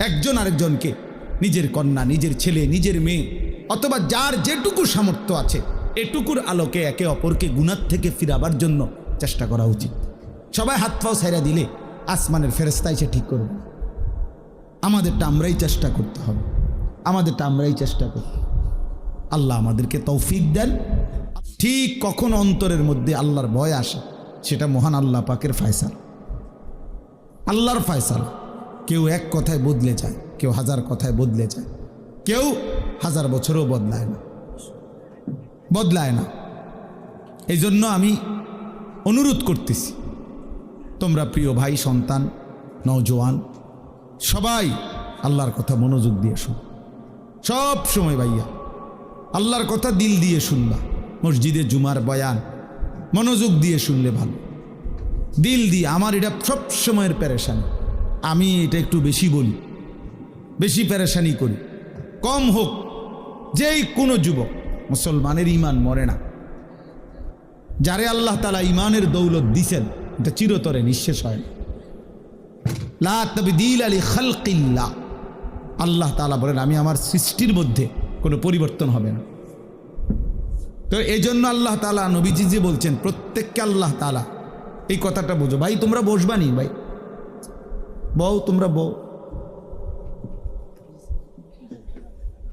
একজন আরেকজনকে, নিজের কন্যা, নিজের ছেলে, নিজের মেয়ে অথবা যার যেটুকু সামর্থ্য আছে এটুকুর আলোকে একে অপরকে গুনাহ থেকে ফিরাবার জন্য চেষ্টা করা উচিত। সবাই হাত পাও ছেড়ে দিলে আসমানের ফেরেশতা এসে ঠিক করবে। আমাদেরটা আমরাই চেষ্টা করতে হবে, আমাদেরটা আমরাই চেষ্টা করব। আল্লাহ আমাদেরকে তৌফিক দেন। ঠিক কখন অন্তরের মধ্যে আল্লাহর ভয় আসে সেটা মহান আল্লাহ পাকের ফয়সালা, আল্লাহর ফয়সালা। কেউ এক কথায় বদলে যায়, কেউ হাজার কথায় বদলে যায়, কেউ হাজার বছরও বদলায় না। এই জন্য আমি অনুরোধ করতেছি, তোমরা প্রিয় ভাই, সন্তান, নওজোয়ান সবাই আল্লাহর কথা মনোযোগ দিয়ে শুন। সব সময় ভাইয়া আল্লাহর কথা দিল দিয়ে শুনবা। মসজিদে জুমার বয়ান মনোযোগ দিয়ে শুনলে ভালো, দিল দিয়ে। আমার এটা সব সময়ের পেরেশানি, আমি এটা একটু বেশি বলি, বেশি পেরেশানি করি। কম হোক, যেই কোনো যুবক, মুসলমানের ইমান মরে না। যারে আল্লাহ তাআলা ইমানের দৌলত দিছেন এটা চিরতরে নিঃশেষ হয় না। লা তাবদীল লিখালকিল্লাহ, আল্লাহ তাআলা বলেন আমি আমার সৃষ্টির মধ্যে কোনো পরিবর্তন হবে না। তো এই জন্য আল্লাহ তাআলা নবীজি যে বলছেন প্রত্যেককে আল্লাহ তাআলা, এই কথাটা বোঝো ভাই, তোমরা বসবানি ভাই, বউ তোমরা বউ